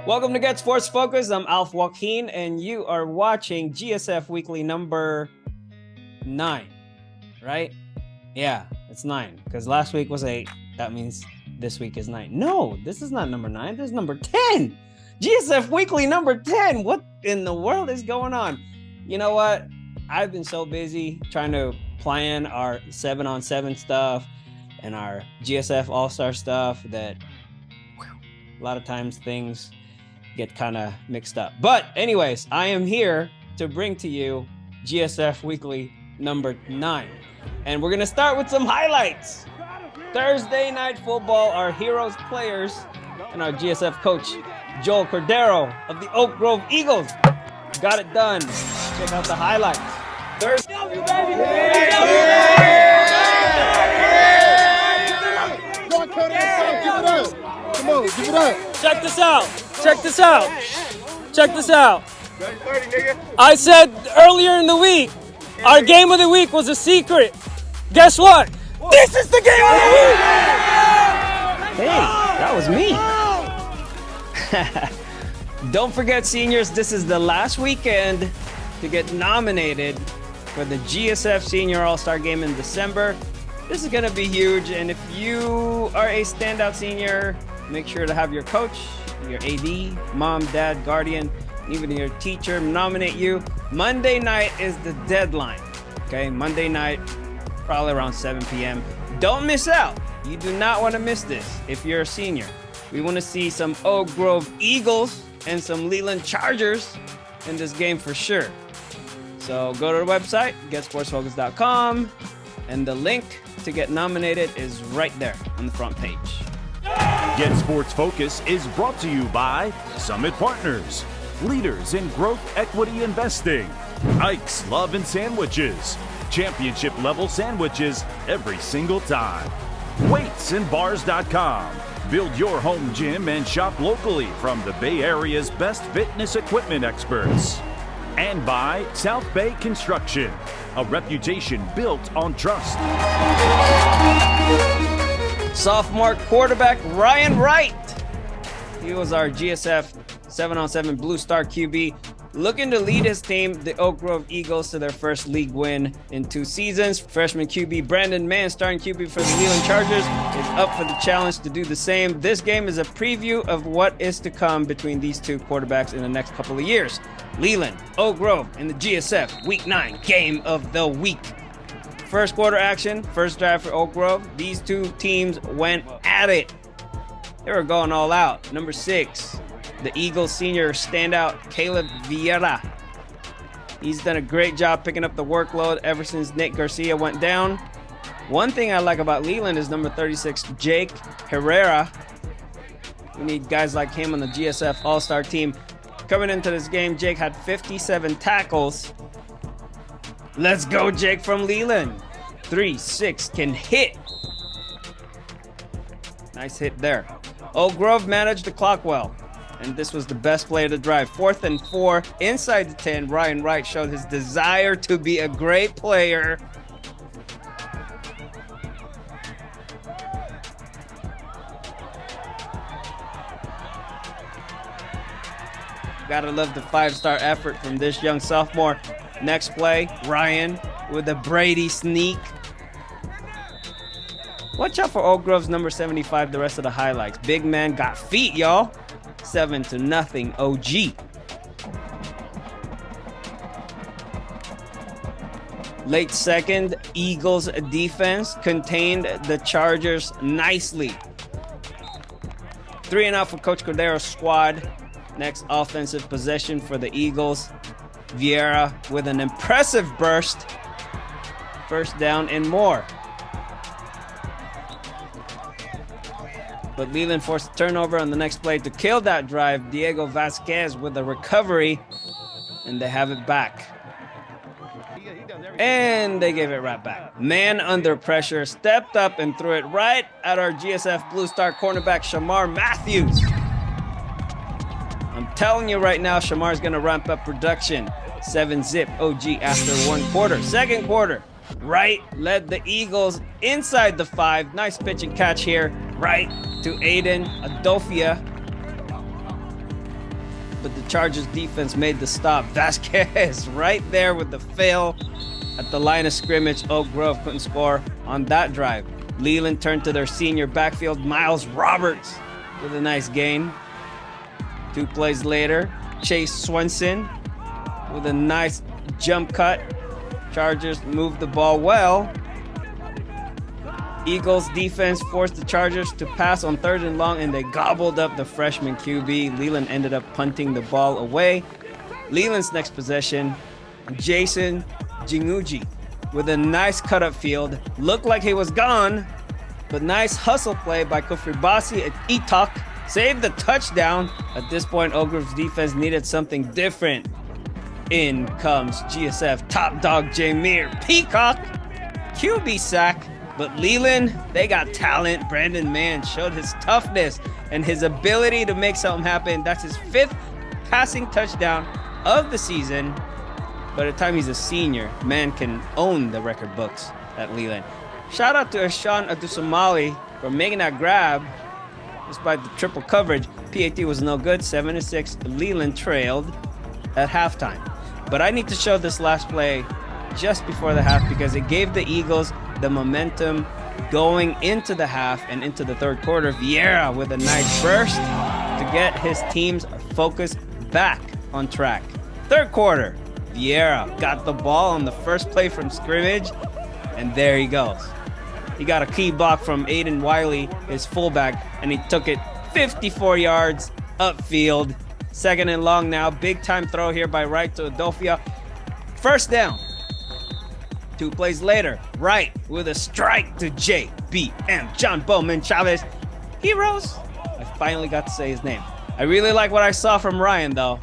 Welcome to Get Sports Focus. I'm Alf Joaquin, and you are watching GSF Weekly number 9, right? Yeah, it's 9, because last week was 8. That means this week is 9. No, this is not number 9. This is number 10. GSF Weekly number 10. What in the world is going on? You know what? I've been so busy trying to plan our 7-on-7 stuff and our GSF All-Star stuff that a lot of times things get kind of mixed up. But anyways, I am here to bring to you GSF Weekly number 9. And we're going to start with some highlights. Thursday night football, our heroes players and our GSF coach, Joel Cordero of the Oak Grove Eagles, got it done. Check out the highlights. Thursday. Come on, give it up. Check this out. Check this out. Check this out. I said earlier in the week, our game of the week was a secret. Guess what? This is the game of the week! Hey, that was me. Don't forget, seniors, this is the last weekend to get nominated for the GSF Senior All-Star Game in December. This is going to be huge, and if you are a standout senior, make sure to have your coach, your AD, mom, dad, guardian, even your teacher nominate you. Monday night is the deadline, okay? Monday night, probably around 7 p.m. Don't miss out. You do not want to miss this if you're a senior. We want to see some Oak Grove Eagles and some Leland Chargers in this game for sure. So go to the website, GetSportsFocus.com, and the link to get nominated is right there on the front page. Get Sports Focus is brought to you by Summit Partners, leaders in growth equity investing, Ike's Love and Sandwiches, championship level sandwiches every single time, weightsandbars.com, build your home gym and shop locally from the Bay Area's best fitness equipment experts, and by South Bay Construction, a reputation built on trust. Sophomore quarterback Ryan Wright. He was our GSF 7-on-7 Blue Star QB, looking to lead his team, the Oak Grove Eagles, to their first league win in 2 seasons. Freshman QB Brandon Mann, starting QB for the Leland Chargers, is up for the challenge to do the same. This game is a preview of what is to come between these two quarterbacks in the next couple of years. Leland, Oak Grove, in the GSF Week 9 Game of the Week. First quarter action, first drive for Oak Grove. These two teams went at it. They were going all out. Number 6, the Eagles senior standout, Caleb Vieira. He's done a great job picking up the workload ever since Nick Garcia went down. One thing I like about Leland is number 36, Jake Herrera. We need guys like him on the GSF All-Star team. Coming into this game, Jake had 57 tackles. Let's go, Jake from Leland. 3-6 can hit. Nice hit there. Oak Grove managed the clock well, and this was the best play of the drive. 4th and 4, inside the 10. Ryan Wright showed his desire to be a great player. Gotta love the 5-star effort from this young sophomore. Next play, Ryan with a Brady sneak. Watch out for Oak Grove's number 75, the rest of the highlights. Big man got feet, y'all. 7-0 OG. Late second, Eagles defense contained the Chargers nicely. 3-0 for Coach Cordero's squad. Next offensive possession for the Eagles. Vieira with an impressive burst. First down and more. But Leland forced a turnover on the next play to kill that drive. Diego Vasquez with a recovery, and they have it back. And they gave it right back. Man under pressure, stepped up and threw it right at our GSF Blue Star cornerback, Shamar Matthews. I'm telling you right now, Shamar's going to ramp up production. 7-zip OG after 1 quarter. Second quarter, Wright led the Eagles inside the 5. Nice pitch and catch here. Right to Aiden Adofia. but the Chargers defense made the stop. Vasquez right there with the fail at the line of scrimmage. Oak Grove couldn't score on that drive. Leland turned to their senior backfield, Miles Roberts, with a nice gain. 2 plays later, Chase Swenson with a nice jump cut. Chargers moved the ball well. Eagles defense forced the Chargers to pass on 3rd and long, and they gobbled up the freshman QB. Leland ended up punting the ball away. Leland's next possession, Jason Jinguji with a nice cut up field. Looked like he was gone, but nice hustle play by Kufribasi Itok saved the touchdown. At this point, Oak Grove's defense needed something different. In comes GSF top dog Jameer Peacock. QB sack. But Leland, they got talent. Brandon Mann showed his toughness and his ability to make something happen. That's his 5th passing touchdown of the season. By the time he's a senior, Mann can own the record books at Leland. Shout out to Ashan Adusumali for making that grab. Despite the triple coverage, PAT was no good. 7-6. Leland trailed at halftime. But I need to show this last play just before the half because it gave the Eagles the momentum going into the half and into the 3rd quarter. Vieira with a nice burst to get his team's focus back on track. 3rd quarter, Vieira got the ball on the first play from scrimmage, and there he goes. He got a key block from Aiden Wiley, his fullback, and he took it 54 yards upfield. 2nd and long now. Big time throw here by Wright to Adolfia. 1st down. 2 plays later, Wright with a strike to JBM, John Bowman Chavez. Heroes. I finally got to say his name. I really like what I saw from Ryan, though.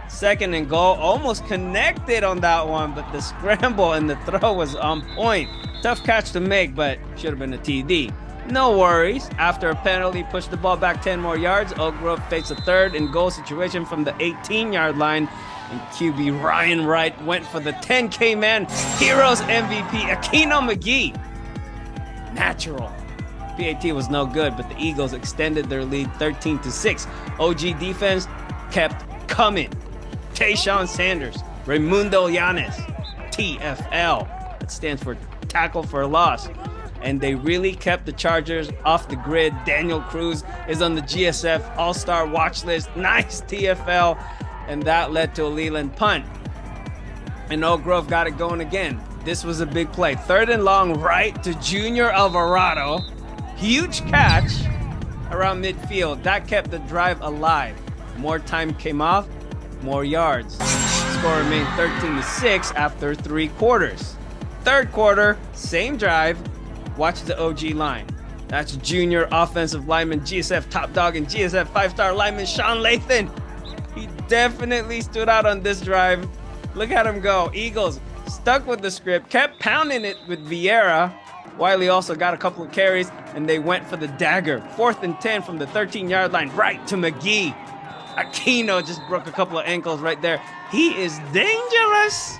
2nd and goal, almost connected on that one, but the scramble and the throw was on point. Tough catch to make, but should have been a TD. No worries. After a penalty, pushed the ball back 10 more yards. Oak Grove faced a 3rd and goal situation from the 18-yard line. And QB Ryan Wright went for the 10K man. Heroes MVP Aquino McGee. Natural. PAT was no good, but the Eagles extended their lead 13-6. OG defense kept coming. Tayshawn Sanders, Raimundo Llanes, TFL. That stands for tackle for loss. And they really kept the Chargers off the grid. Daniel Cruz is on the GSF All-Star watch list. Nice TFL. And that led to a Leland punt. And Oak Grove got it going again. This was a big play. 3rd and long, right to Junior Alvarado. Huge catch around midfield. That kept the drive alive. More time came off, more yards. Score remained 13-6 after 3 quarters. 3rd quarter, same drive. Watch the OG line. That's junior offensive lineman, GSF top dog, and GSF 5-star lineman Sean Lathan. He definitely stood out on this drive. Look at him go. Eagles stuck with the script, kept pounding it with Vieira. Wiley also got a couple of carries, and they went for the dagger. 4th and 10 from the 13-yard line, right to McGee. Aquino just broke a couple of ankles right there. He is dangerous.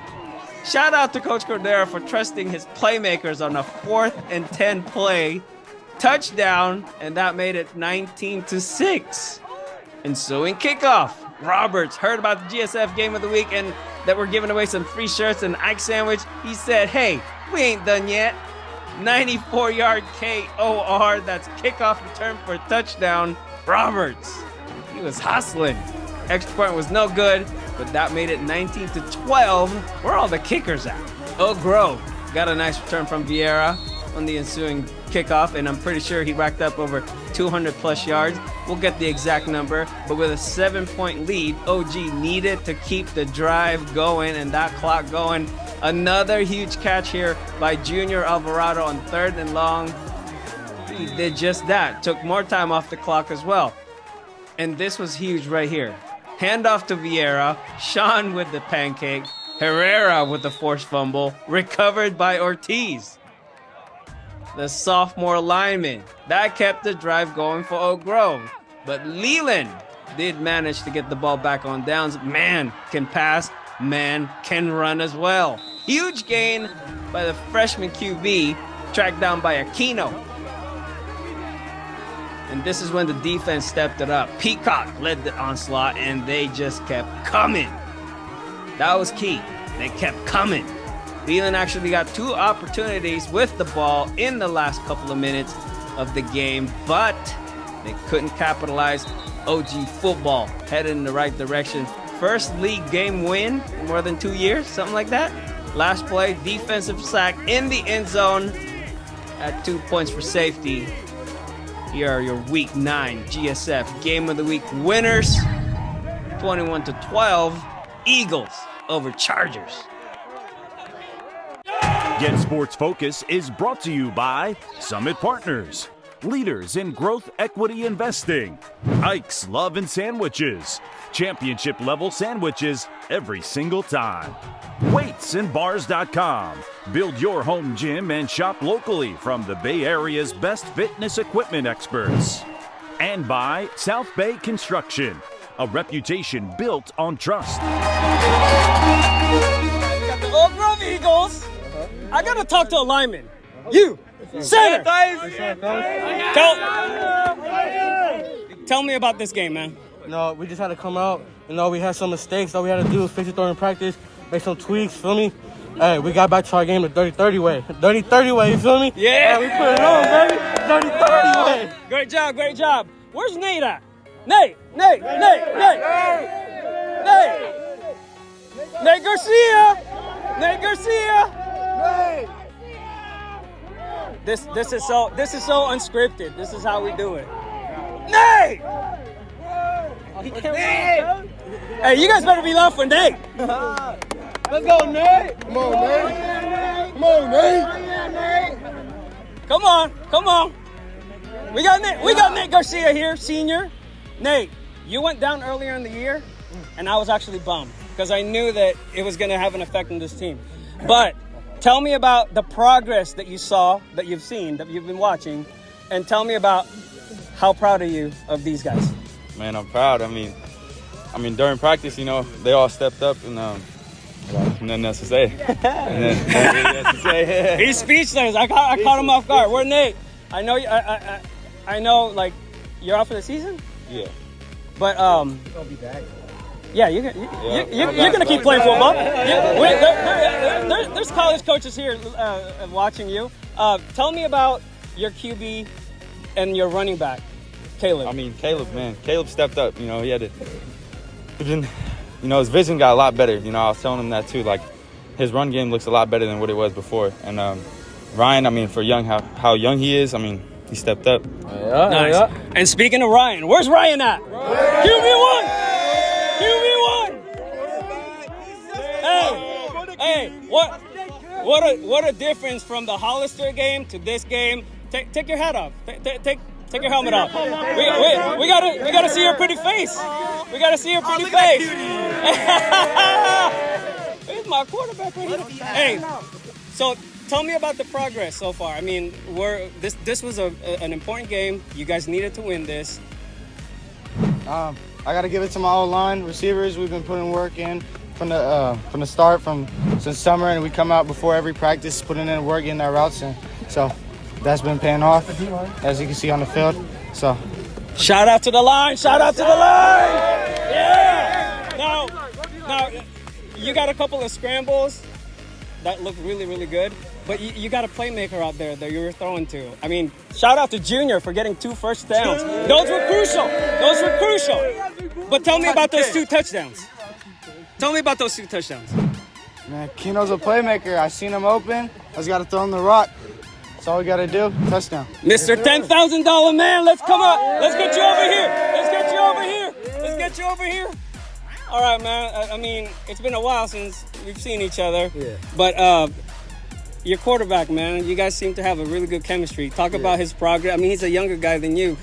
Shout out to Coach Cordero for trusting his playmakers on a 4th and 10 play. Touchdown, and that made it 19-6. Ensuing kickoff. Roberts heard about the GSF game of the week and that we're giving away some free shirts and Ike sandwich. He said, hey, we ain't done yet. 94-yard KOR. That's kickoff return for a touchdown. Roberts, he was hustling. Extra point was no good, but that made it 19-12. Where are all the kickers at? Oak Grove got a nice return from Vieira on the ensuing kickoff, and I'm pretty sure he racked up over 200 plus yards. We'll get the exact number, but with a 7-point lead, OG needed to keep the drive going and that clock going. Another huge catch here by Junior Alvarado on 3rd and long. He did just that, took more time off the clock as well. And this was huge right here. Handoff to Vieira, Sean with the pancake, Herrera with the forced fumble, recovered by Ortiz, the sophomore lineman. That kept the drive going for Oak Grove. But Leland did manage to get the ball back on downs. Man can pass, man can run as well. Huge gain by the freshman QB, tracked down by Aquino. And this is when the defense stepped it up. Peacock led the onslaught, and they just kept coming. That was key. They kept coming. Leland actually got 2 opportunities with the ball in the last couple of minutes of the game, but they couldn't capitalize. OG football headed in the right direction. First league game win in more than 2 years, something like that. Last play, defensive sack in the end zone at 2 points for safety. Here are your Week 9 GSF Game of the Week winners. 21-12, Eagles over Chargers. GetSportsFocus is brought to you by Summit Partners, leaders in growth equity investing. Ike's Love and Sandwiches, championship level sandwiches every single time. Weightsandbars.com. Build your home gym and shop locally from the Bay Area's best fitness equipment experts. And by South Bay Construction, a reputation built on trust. Got the Oak Grove Eagles. I gotta talk to a lineman. You, center. Tell me about this game, man. No, we just had to come out. We had some mistakes that we had to do, fix it during practice, make some tweaks, feel me? Hey, we got back to our game the 30-30 way. 30-30 way, you feel me? Yeah. Hey, we put it on, baby. 30-30 way. Great job. Where's Nate at? Nate Garcia. This is so unscripted. This is how we do it. Nate! Hey, you guys better be loud for Nate. Let's go, Nate. Come on, Nate. Come on. We got Nate Garcia here, senior. Nate, you went down earlier in the year, and I was actually bummed because I knew that it was going to have an effect on this team. But tell me about the progress that you saw, that you've seen, that you've been watching, and tell me about how proud are you of these guys? Man, I'm proud. I mean, during practice, they all stepped up, and nothing else to say. He's speechless. I caught him off guard. Where Nate? I know. I know. Like, you're out for the season. Yeah. But I'll be back. Yeah, you're gonna keep playing football. There's college coaches here watching you. Tell me about your QB and your running back, Caleb. Caleb stepped up. He had to. His vision got a lot better. I was telling him that too. Like, his run game looks a lot better than what it was before. And Ryan, for how young he is, he stepped up. Yeah, nice. Yeah. And speaking of Ryan, where's Ryan at? QB1. Hey, what a difference from the Hollister game to this game. Take your hat off. Take your helmet off. We gotta see your pretty face. Here's my quarterback right here. Hey, so tell me about the progress so far. This was an important game. You guys needed to win this. I got to give it to my O-line receivers. We've been putting work in from the start, since summer, and we come out before every practice, putting in work, getting our routes in. So that's been paying off, as you can see on the field. So shout out to the line. Yeah. Now, you got a couple of scrambles that look really, really good. But you got a playmaker out there that you were throwing to. Shout out to Junior for getting 2 first downs. Those were crucial. But tell me about those 2 touchdowns. Man, Keno's a playmaker. I seen him open. I just got to throw him the rock. That's all we got to do. Touchdown. Mr. $10,000 man, let's come up. Let's get you over here. All right, man. It's been a while since we've seen each other. Yeah. But your quarterback, man, you guys seem to have a really good chemistry. Talk about his progress. He's a younger guy than you.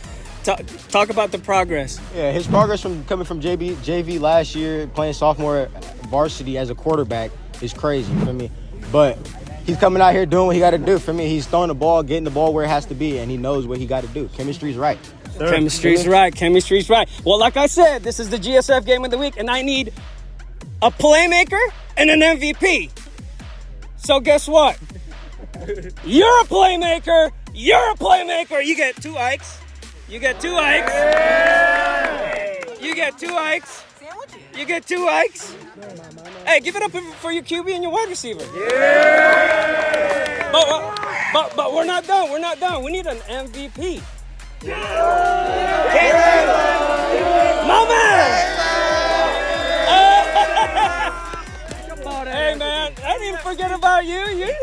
Talk about the progress. Yeah, his progress coming from JV last year, playing sophomore varsity as a quarterback is crazy for me. But he's coming out here doing what he got to do. For me, he's throwing the ball, getting the ball where it has to be, and he knows what he got to do. Chemistry's right. Chemistry's right. Well, like I said, this is the GSF Game of the Week, and I need a playmaker and an MVP. So guess what? You're a playmaker. You get 2 Ikes. You get 2 Ikes. You get 2 Ikes. You get 2 Ikes. Hey, give it up for your QB and your wide receiver. Yeah. But we're not done. We're not done. We need an MVP. My man. Hey man, I didn't forget about you.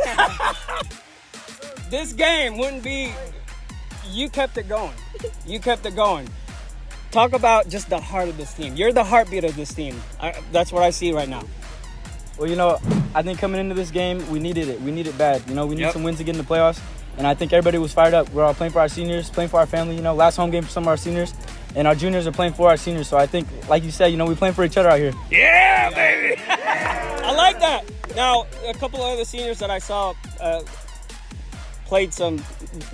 This game wouldn't be. You kept it going. You kept it going. Talk about just the heart of this team. You're the heartbeat of this team. That's what I see right now. Well, you know, I think coming into this game, we needed it. We needed bad. You know, we need some wins to get in the playoffs. And I think everybody was fired up. We're all playing for our seniors, playing for our family. You know, last home game for some of our seniors. And our juniors are playing for our seniors. So I think, like you said, you know, we're playing for each other out here. Yeah, baby. I like that. Now, a couple of other seniors that I saw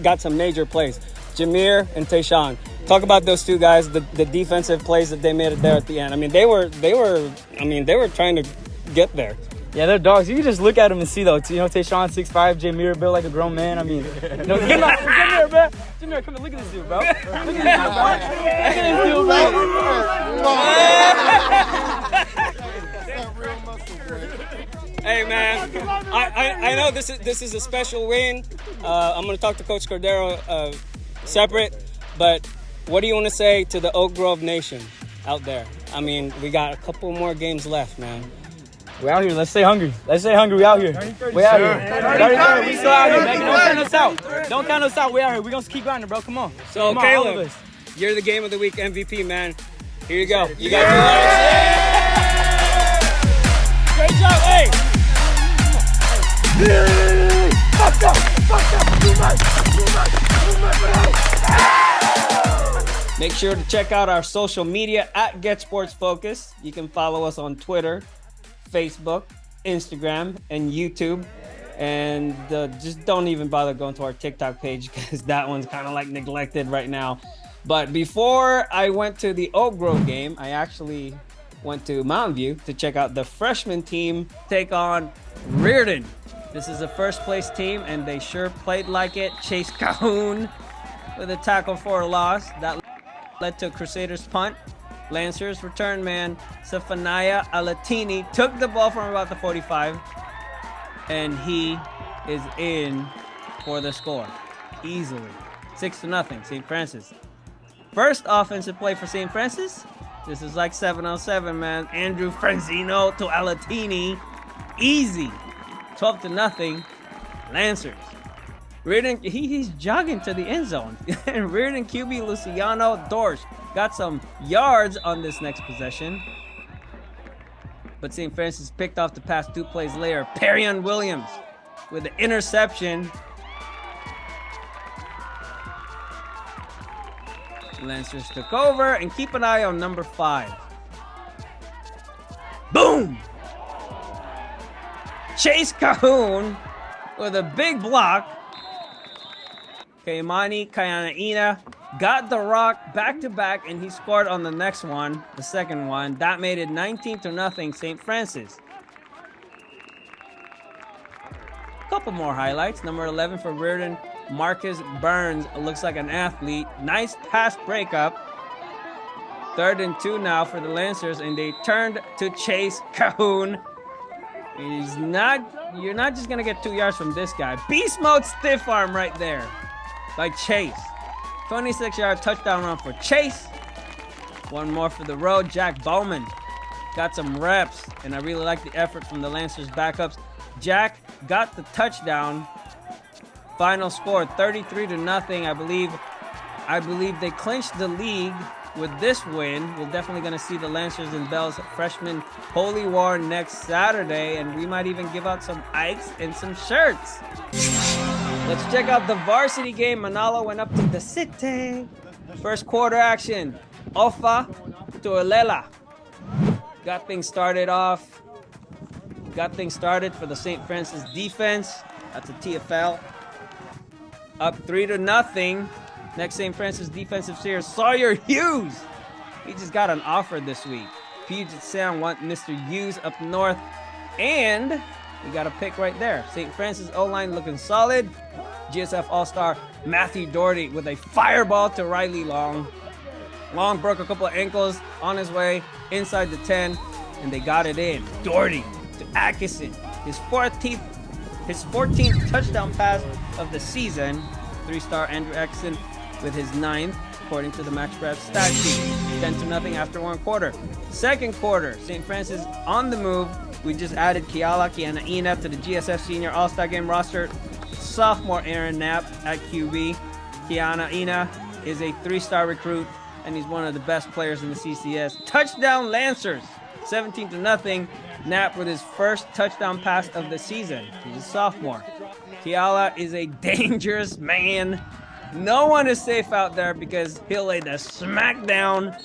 got some major plays. Jameer and Tayshawn. Talk about those two guys, the defensive plays that they made there at the end. I mean, they were trying to get there. Yeah, they're dogs. You can just look at them and see, though. You know, Tayshawn 6'5", Jameer built like a grown man. I mean, you know, get here, bro. Jameer, come and look at this dude, bro. Look at this dude, bro. Hey, man, I know this is a special win. I'm going to talk to Coach Cordero separate, but what do you want to say to the Oak Grove Nation out there? I mean, we got a couple more games left, man. We out here. Let's stay hungry. We out here. We out here. We still out here, baby. Don't count us out. Don't count us out. We out here. We're going to keep grinding, bro. Come on. So, come Caleb, on, you're the Game of the Week MVP, man. Here you go. You got 2 likes. Great job. Hey. Make sure to check out our social media at GetSportsFocus. You can follow us on Twitter, Facebook, Instagram, and YouTube. And just don't even bother going to our TikTok page because that one's kind of like neglected right now. But before I went to the Oak Grove game, I actually went to Mountain View to check out the freshman team take on Riordan. This is a first place team, and they sure played like it. Chase Cahoon with a tackle for a loss. That led to a Crusaders punt. Lancers return man Safania Alatini took the ball from about the 45, and he is in for the score easily. 6-0, St. Francis. First offensive play for St. Francis. This is like 7-on-7, man. Andrew Franzino to Alatini. Easy. 12-0, Lancers. Riordan, he's jogging to the end zone. And Riordan QB Luciano Dorsch got some yards on this next possession. But St. Francis picked off the pass 2 plays later. Perrion Williams with the interception. Lancers took over, and keep an eye on number 5. Boom! Chase Cahoon with a big block. Kaimani Kayanaina got the rock back-to-back, and he scored on the next one, the second one. That made it 19-0 St. Francis. Couple more highlights. Number 11 for Riordan, Marcus Burns looks like an athlete. Nice pass breakup. 3rd and 2 now for the Lancers, and they turned to Chase Cahoon. You're not just gonna get 2 yards from this guy. Beast mode stiff arm right there by Chase. 26-yard touchdown run for Chase. One more for the road. Jack Bowman got some reps, and I really like the effort from the Lancers backups. Jack got the touchdown. Final score 33-0. I believe they clinched the league with this win. We're definitely going to see the Lancers and Bells freshman Holy War next Saturday, and we might even give out some Ikes and some shirts. Let's check out the varsity game. Manalo went up to the city. First quarter action. Ofa to Elela. Got things started for the St. Francis defense. That's a TFL. Up 3-0. Next St. Francis defensive series, Sawyer Hughes. He just got an offer this week. Puget Sound want Mr. Hughes up north. And we got a pick right there. St. Francis O-line looking solid. GSF All-Star Matthew Doherty with a fireball to Riley Long. Long broke a couple of ankles on his way inside the 10, and they got it in. Doherty to Atkinson, his 14th touchdown pass of the season. 3-star Andrew Atkinson with his 9th, according to the MaxPrep stat sheet. 10-0 after 1 quarter. Second quarter, St. Francis on the move. We just added Maealiuaki Ina to the GSF Senior All-Star Game roster. Sophomore Aaron Knapp at QB. Kiana Ina is a 3-star recruit, and he's one of the best players in the CCS. Touchdown Lancers, 17-0. Knapp with his first touchdown pass of the season. He's a sophomore. Rizqahlla is a dangerous man. No one is safe out there because he'll lay the smackdown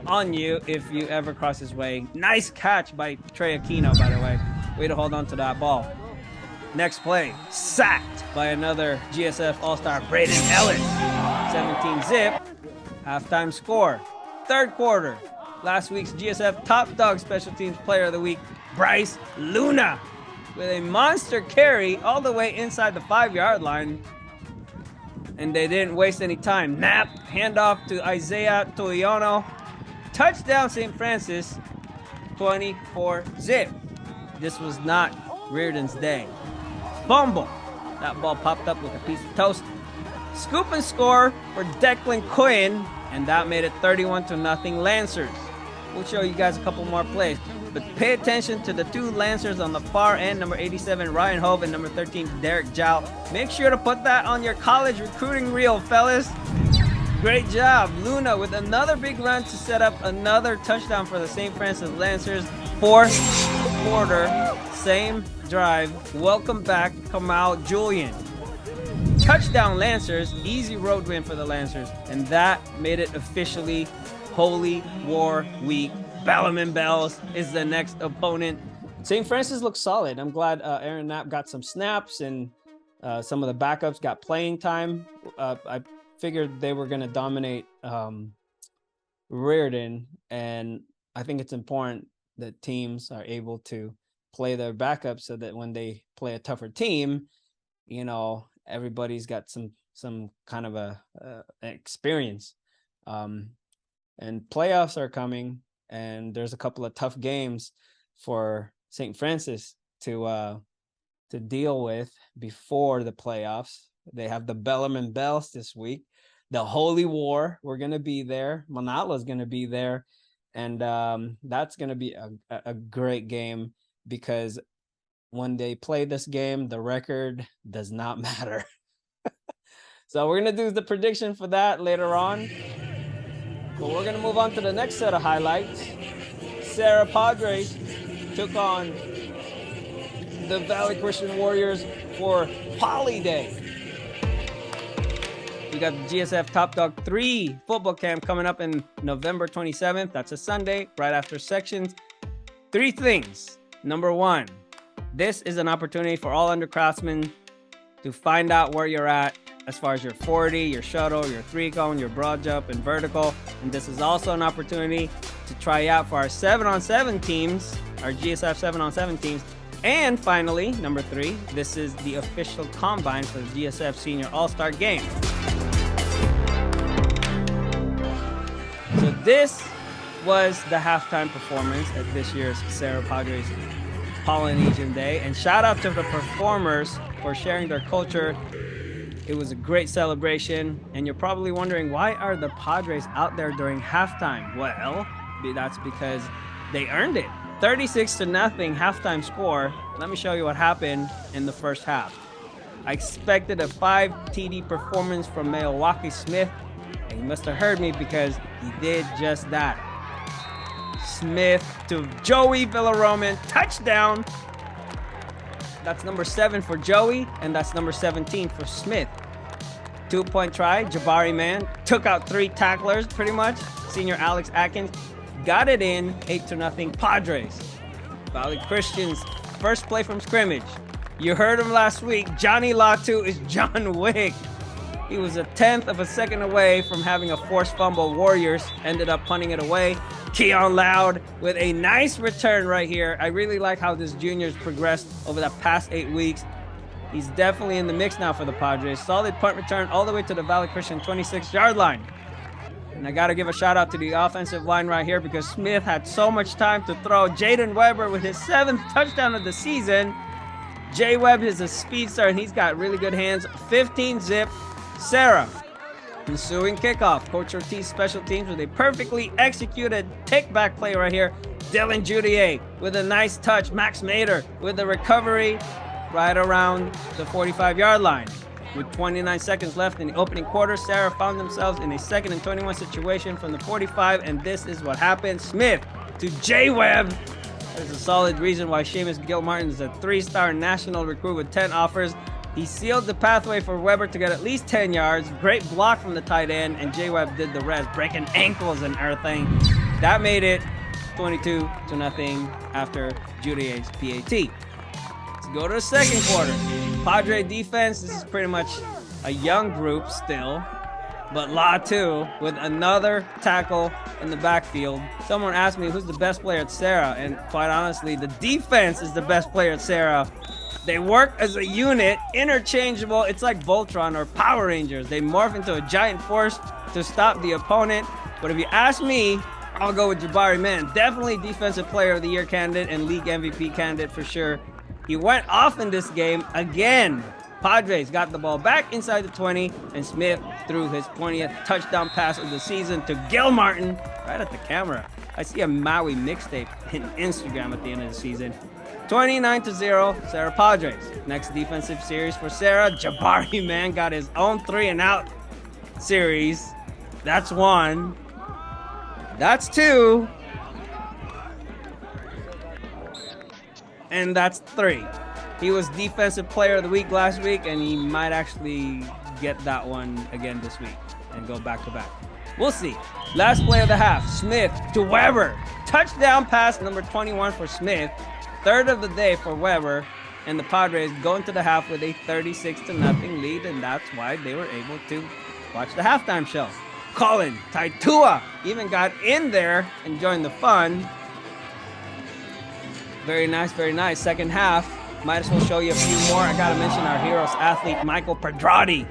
on you if you ever cross his way. Nice catch by Trey Aquino, by the way. Way to hold on to that ball. Next play, sacked by another GSF All-Star, Braden Ellis. 17-zip. Halftime score. Third quarter. Last week's GSF Top Dog Special Teams Player of the Week, Bryce Luna, with a monster carry all the way inside the 5-yard line. And they didn't waste any time. Knapp, handoff to Isaiah Toyono. Touchdown St. Francis, 24-zip. This was not Riordan's day. Fumble. That ball popped up like a piece of toast. Scoop and score for Declan Kyon, and that made it 31-0 Lancers. We'll show you guys a couple more plays, but pay attention to the 2 Lancers on the far end, number 87 Ryan Hove and number 13 Derek Jow. Make sure to put that on your college recruiting reel, fellas. Great job. Luna with another big run to set up another touchdown for the St. Francis Lancers. Fourth quarter, same drive. Welcome back, Kamal Julian. Touchdown Lancers, easy road win for the Lancers, and that made it officially Holy War Week. Bellum and Bells is the next opponent. St. Francis looks solid. I'm glad Aaron Knapp got some snaps and some of the backups got playing time. I figured they were going to dominate Riordan, and I think it's important that teams are able to play their backups so that when they play a tougher team, you know, everybody's got some kind of a experience. And playoffs are coming, and there's a couple of tough games for St. Francis to deal with before the playoffs. They have the Bellum and Bells this week. The Holy War, we're going to be there. Manala's going to be there. And that's going to be a great game, because when they play this game, the record does not matter. So we're going to do the prediction for that later on. But we're going to move on to the next set of highlights. Serra Padres took on the Valley Christian Warriors for Poly Day. We got the GSF Top Dog 3 football camp coming up in November 27th. That's a Sunday, right after sections. 3 things. Number 1, this is an opportunity for all underclassmen to find out where you're at as far as your 40, your shuttle, your 3-cone, your broad jump, and vertical. And this is also an opportunity to try out for our 7-on-7 teams, our GSF 7-on-7 teams. And finally, number 3, this is the official combine for the GSF Senior All-Star Game. So this was the halftime performance at this year's Serra Padres Polynesian Day. And shout out to the performers for sharing their culture. It was a great celebration. And you're probably wondering, why are the Padres out there during halftime? Well, that's because they earned it. 36-0 halftime score. Let me show you what happened in the first half. I expected a 5 TD performance from Maealiuaki Smith, and you must have heard me, because he did just that. Smith to Joey Villaroman, touchdown. That's number 7 for Joey, and that's number 17 for Smith. 2-point try, Jabari Man took out 3 tacklers pretty much. Senior Alex Atkins got it in, 8-0 Padres. Valley Christians, first play from scrimmage. You heard him last week. Johnny Latu is John Wick. He was a 1/10 of a second away from having a forced fumble. Warriors ended up punting it away. Kyon Loud with a nice return right here. I really like how this junior's progressed over the past 8 weeks. He's definitely in the mix now for the Padres. Solid punt return all the way to the Valley Christian 26-yard line. And I got to give a shout out to the offensive line right here because Smith had so much time to throw. Jaden Weber with his 7th touchdown of the season. Jay Webb is a speedster and he's got really good hands. 15 zip. Serra. Ensuing kickoff. Coach Ortiz special teams with a perfectly executed take-back play right here. Dylan Judier with a nice touch. Max Mader with the recovery right around the 45-yard line. With 29 seconds left in the opening quarter, Serra found themselves in a 2nd and 21 situation from the 45, and this is what happened. Smith to Jay Webb. There's a solid reason why Seamus Gilmartin is a 3-star national recruit with 10 offers. He sealed the pathway for Weber to get at least 10 yards. Great block from the tight end, and Jay Webb did the rest, breaking ankles and everything. That made it 22-0 after Judier's PAT. Let's go to the second quarter. Padre defense, this is pretty much a young group still, but Latu with another tackle in the backfield. Someone asked me who's the best player at Serra, and quite honestly, the defense is the best player at Serra. They work as a unit, interchangeable. It's like Voltron or Power Rangers. They morph into a giant force to stop the opponent. But if you ask me, I'll go with Jabari Man. Definitely Defensive Player of the Year candidate and League MVP candidate for sure. He went off in this game again. Padres got the ball back inside the 20, and Smith threw his 20th touchdown pass of the season to Gilmartin right at the camera. I see a Maui mixtape hitting Instagram at the end of the season. 29-0, Serra Padres. Next defensive series for Serra. Jabari Man got his own 3-and-out series. That's 1. That's 2. And that's 3. He was Defensive Player of the Week last week, and he might actually get that one again this week and go back-to-back. We'll see. Last play of the half, Smith to Weber. Touchdown pass number 21 for Smith. 3rd of the day for Weber, and the Padres go into the half with a 36-0 lead, and that's why they were able to watch the halftime show. Colin Taitua even got in there and joined the fun. Very nice, very nice. Second half, might as well show you a few more. I gotta mention our heroes athlete, Michael Pedrati.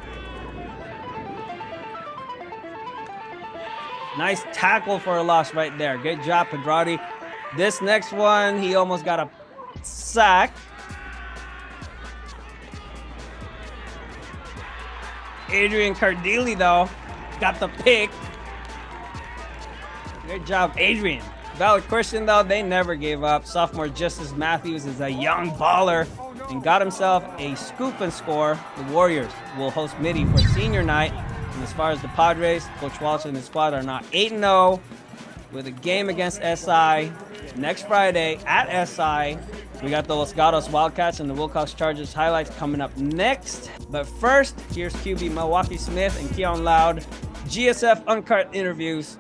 Nice tackle for a loss right there. Good job, Pedrati. This next one, he almost got a sack. Adrian Cardilli, though, got the pick. Good job, Adrian. Valley Christian, though, they never gave up. Sophomore Justice Matthews is a young baller and got himself a scoop and score. The Warriors will host Mitty for senior night. And as far as the Padres, Coach Walsh and his squad are now 8-0 with a game against SI next Friday at SI. We got the Los Gatos Wildcats and the Wilcox Chargers highlights coming up next. But first, here's QB Milwaukee Smith and Kyon Loud. GSF Uncut interviews.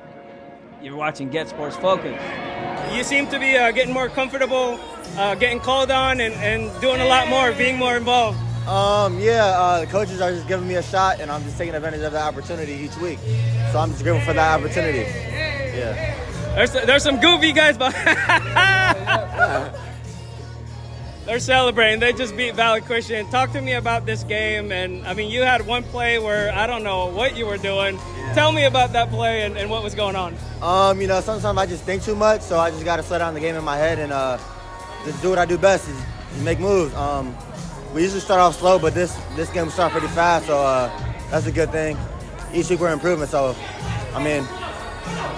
You're watching Get Sports Focus. You seem to be getting more comfortable, getting called on, and doing a lot more, being more involved. The coaches are just giving me a shot, and I'm just taking advantage of that opportunity each week. So I'm just grateful for that opportunity. Yeah. There's some goofy guys, but they're celebrating. They just beat Valley Christian. Talk to me about this game. And I mean, you had one play where I don't know what you were doing. Yeah. Tell me about that play and what was going on. Sometimes I just think too much, so I just got to slow down the game in my head and just do what I do best is make moves. We usually start off slow, but this game started pretty fast, so that's a good thing. Each week we're improving, so I mean,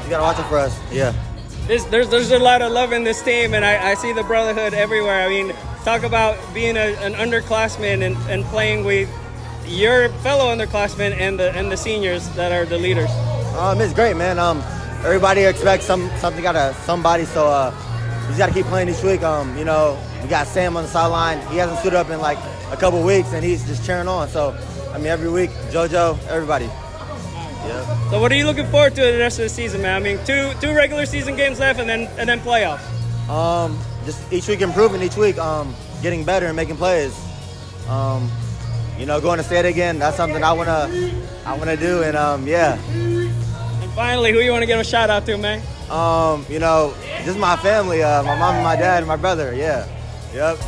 you got to watch it for us. Yeah. There's a lot of love in this team, and I see the brotherhood everywhere. I mean, talk about being an underclassman and playing with your fellow underclassmen and the seniors that are the leaders. It's great, man. Everybody expects something out of somebody, so we just got to keep playing each week. We got Sam on the sideline. He hasn't stood up in like a couple weeks, and he's just cheering on. So, I mean, every week, JoJo, everybody. Yeah. So what are you looking forward to the rest of the season, man? I mean, two regular season games left, and then playoffs. Just each week improving, each week getting better and making plays. Going to state again. That's something I wanna do, and yeah. And finally, who you want to give a shout out to, man? Just my family, my mom and my dad and my brother. Yeah. Yep.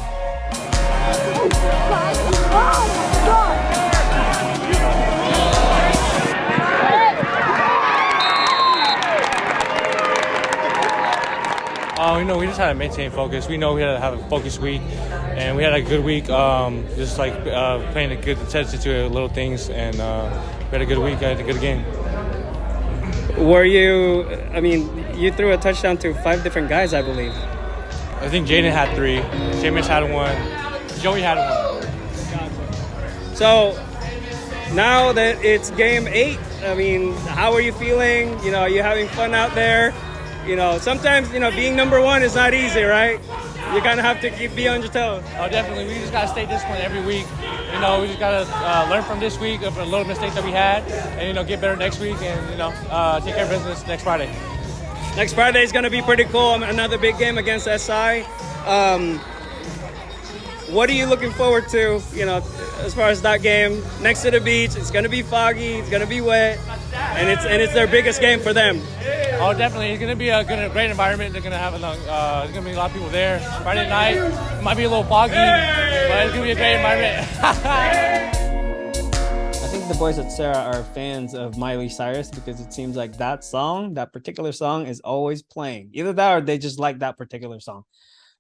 We just had to maintain focus. We know we had to have a focused week, and we had a good week. Just like paying a good attention to little things, and we had a good week. I had a good game. You threw a touchdown to 5 different guys, I believe. I think Jaden had 3. Jameis had 1. Joey had 1. So now that it's game 8, how are you feeling? Are you having fun out there? Sometimes, being number 1 is not easy, right? You kind of have to be on your toes. Oh, definitely. We just got to stay disciplined every week. We just got to learn from this week of the little mistakes that we had and, get better next week and, take care of business next Friday. Next Friday is going to be pretty cool. Another big game against SI. What are you looking forward to, as far as that game? Next to the beach, it's going to be foggy, it's going to be wet, and it's their biggest game for them. Oh, definitely. It's going to be a great environment. They're going to have there's going to be a lot of people there. Friday night, it might be a little foggy, but it's going to be a great environment. I think the boys at Serra are fans of Miley Cyrus because it seems like that particular song is always playing. Either that or they just like that particular song.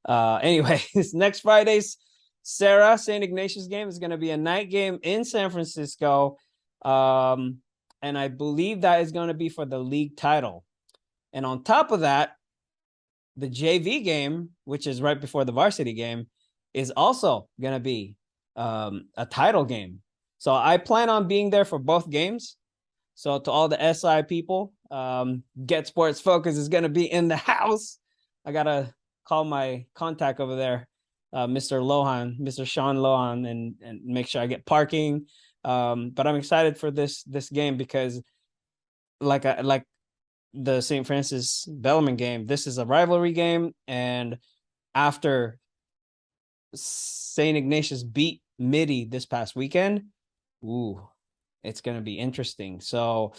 Anyway, next Friday's Serra St. Ignatius game is going to be a night game in San Francisco. And I believe that is going to be for the league title. And on top of that, the JV game, which is right before the varsity game, is also going to be a title game. So I plan on being there for both games. So to all the SI people, GetSportsFocus is going to be in the house. I got to call my contact over there, Mr. Sean Lohan, and make sure I get parking. But I'm excited for this game because like the St. Francis Bellarmine game, this is a rivalry game. And after St. Ignatius beat Mitty this past weekend, it's going to be interesting. So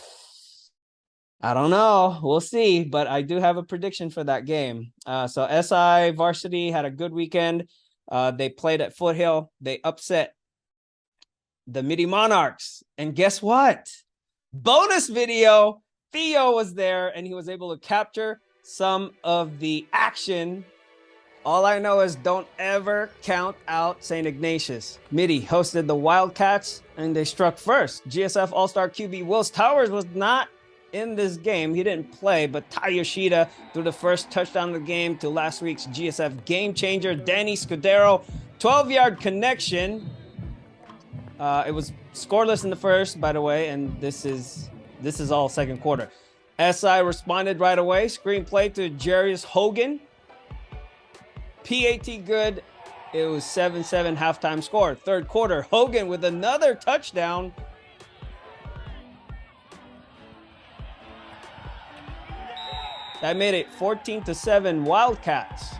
I don't know. We'll see. But I do have a prediction for that game. So SI Varsity had a good weekend. They played at Foothill. They upset the Mitty Monarchs. And guess what? Bonus video. Theo was there, and he was able to capture some of the action. All I know is don't ever count out St. Ignatius. Mitty hosted the Wildcats, and they struck first. GSF All-Star QB Wills Towers was not in this game. He didn't play, but Ty Yoshida threw the first touchdown of the game to last week's GSF game changer, Danny Scudero. 12-yard connection. It was scoreless in the first, by the way, and this is all second quarter. SI responded right away. Screen play to Jarius Hogan. PAT good. It was 7-7 halftime score. Third quarter, Hogan with another touchdown. That made it 14-7 Wildcats.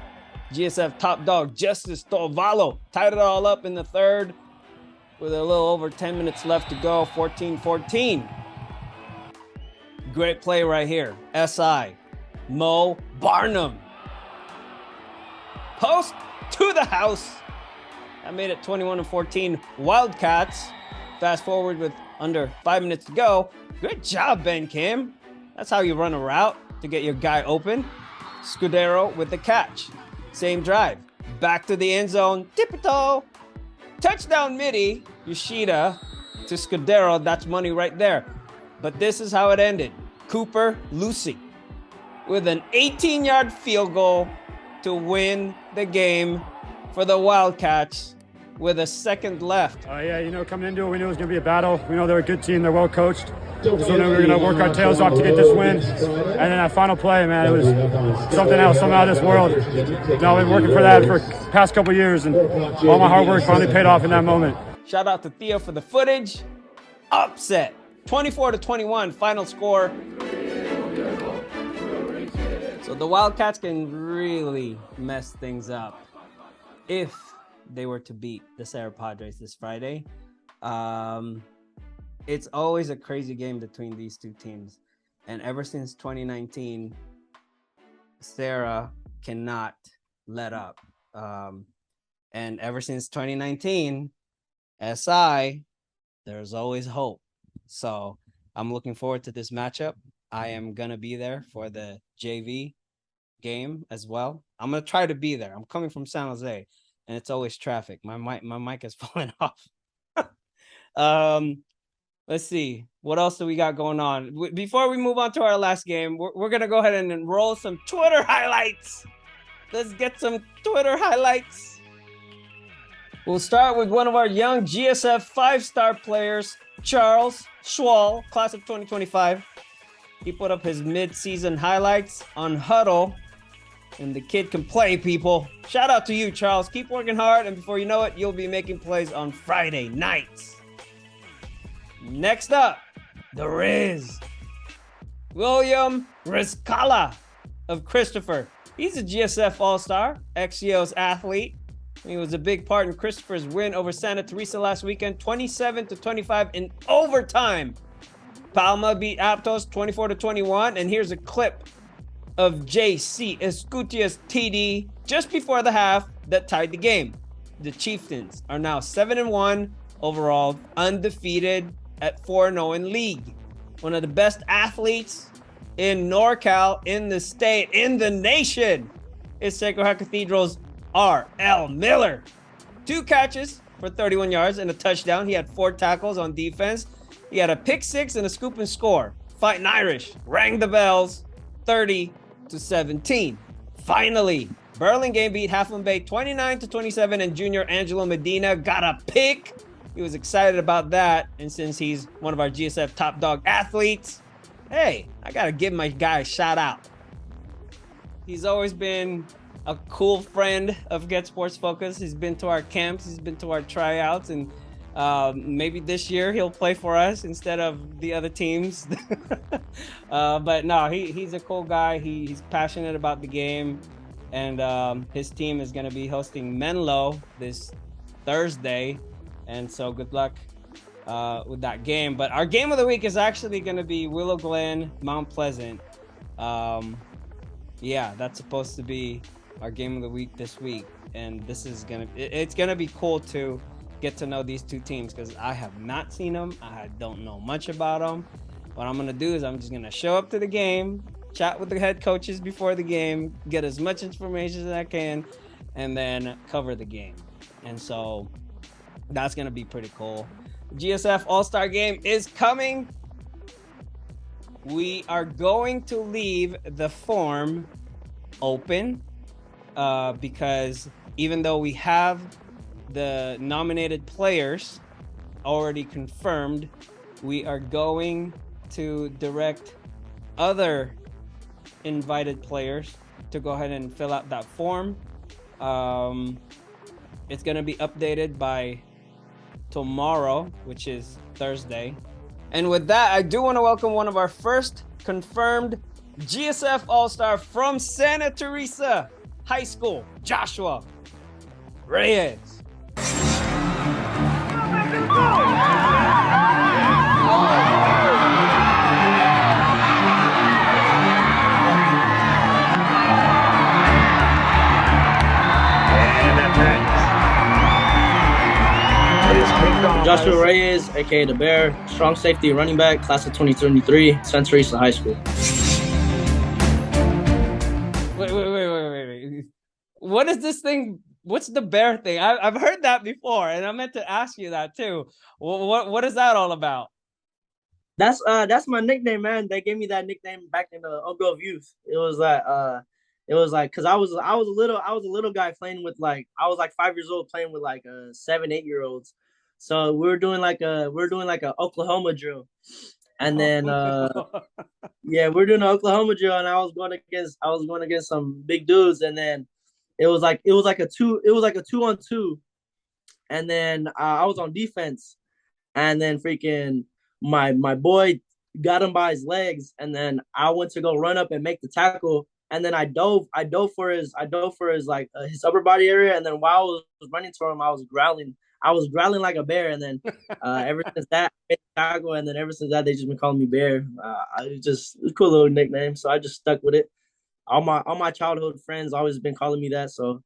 GSF top dog Justice Torvalo tied it all up in the third with a little over 10 minutes left to go. 14-14. Great play right here. SI, Mo Barnum. Post to the house. That made it 21-14 Wildcats. Fast forward with under 5 minutes to go. Good job, Ben Kim. That's how you run a route to get your guy open. Scudero with the catch. Same drive. Back to the end zone. Tippy-toe. Touchdown Mitty. Yoshida to Scudero. That's money right there. But this is how it ended. Cooper Lucy with an 18-yard field goal to win the game for the Wildcats with a second left. Coming into it, we knew it was going to be a battle. We know they're a good team. They're well coached. So we knew we were going to work our tails off to get this win. And then that final play, man, it was something else, something out of this world. I've been working for that for the past couple of years, and all my hard work finally paid off in that moment. Shout out to Theo for the footage. Upset. 24-21 final score. So the Wildcats can really mess things up if they were to beat the Serra Padres this Friday. It's always a crazy game between these two teams. And ever since 2019, Serra cannot let up. And ever since 2019, SI, there's always hope. So I'm looking forward to this matchup. I am going to be there for the JV game as well. I'm going to try to be there. I'm coming from San Jose, and it's always traffic. My mic is falling off. Let's see. What else do we got going on? Before we move on to our last game, we're going to go ahead and roll some Twitter highlights. Let's get some Twitter highlights. We'll start with one of our young GSF 5-star players, Charles Swall, class of 2025. He put up his mid-season highlights on Huddle, and the kid can play, people. Shout out to you, Charles. Keep working hard, and before you know it, you'll be making plays on Friday nights. Next up, the Riz. William Rizqahlla of Christopher. He's a GSF All-Star, ex-Yo's athlete. He was a big part in Christopher's win over Santa Teresa last weekend, 27-25 in overtime. Palma beat Aptos 24-21, and here's a clip of JC Escutia's TD just before the half that tied the game. The Chieftains are now 7-1 overall, undefeated at 4-0 in league. One of the best athletes in NorCal, in the state, in the nation is Sacred Heart Cathedral's R.L. Miller. 2 catches for 31 yards and a touchdown. He had 4 tackles on defense. He had a pick 6 and a scoop and score. Fighting Irish rang the bells, 30-17. Finally, Burlingame beat Half Moon Bay 29-27, and junior Angelo Medina got a pick. He was excited about that, and since he's one of our GSF top dog athletes, hey, I gotta give my guy a shout out. He's always been a cool friend of GetSportsFocus. He's been to our camps, he's been to our tryouts, and maybe this year he'll play for us instead of the other teams. But no, he's a cool guy. He's passionate about the game, and his team is going to be hosting Menlo this Thursday, and so good luck with that game. But our game of the week is actually going to be Willow Glen, Mount Pleasant. Yeah, that's supposed to be our game of the week this week, and this is it's gonna be cool to get to know these two teams because I have not seen them. I don't know much about them. What I'm gonna do is I'm just gonna show up to the game, chat with the head coaches before the game, get as much information as I can, and then cover the game. And so that's gonna be pretty cool. GSF All-Star Game is coming. We are going to leave the form open because even though we have the nominated players already confirmed, we are going to direct other invited players to go ahead and fill out that form. It's going to be updated by tomorrow, which is Thursday. And with that, I do want to welcome one of our first confirmed GSF All-Star from Santa Teresa High School, Joshua Reyes. Joshua Reyes, aka The Bear, strong safety running back, class of 2023, Santa Teresa High School. Wait. What is this thing? What's the bear thing? I've heard that before, and I meant to ask you that too. What is that all about? That's my nickname, man. They gave me that nickname back in the Oak Grove youth. It was like because I was a little guy playing with I was 5 years old playing with 7-8 year olds. So we were doing like a Oklahoma drill, and then yeah, we're doing an Oklahoma drill, and I was going against some big dudes, and then it was like a 2-on-2, and then I was on defense, and then freaking my boy got him by his legs, and then I went to go run up and make the tackle, and then I dove for his his upper body area, and then while I was running to him, I was growling like a bear, and then ever since that, I made the tackle, and then ever since that, they just been calling me Bear. It's a cool little nickname, so I just stuck with it. All my childhood friends always been calling me that, so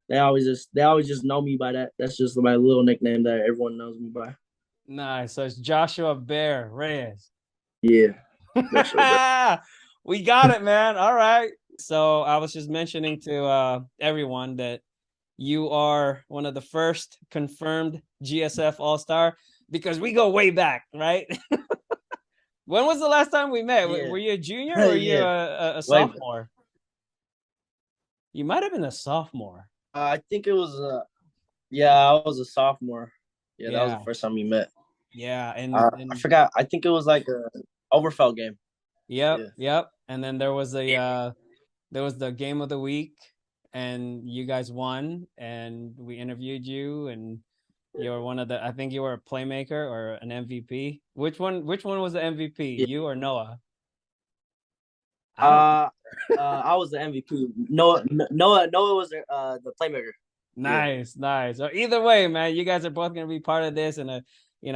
they always just know me by that. That's just my little nickname that everyone knows me by. Nice. So it's Joshua Bear Reyes. Yeah. We got it, man. All right. So I was just mentioning to everyone that you are one of the first confirmed GSF All-Star because we go way back, right? When was the last time we met? Yeah. Were you a junior or were you a sophomore? You might have been a sophomore. I think it was I was a sophomore. Yeah, that was Yeah. the first time we met. Yeah, and I forgot. I think it was like a Overfell game. Yep. And then there was the game of the week, and you guys won, and we interviewed you, and you were one of the. I think you were a playmaker or an MVP. Which one was the MVP? You or Noah? I was the MVP. Noah was the playmaker. Nice. So either way, man, you guys are both gonna be part of this, and I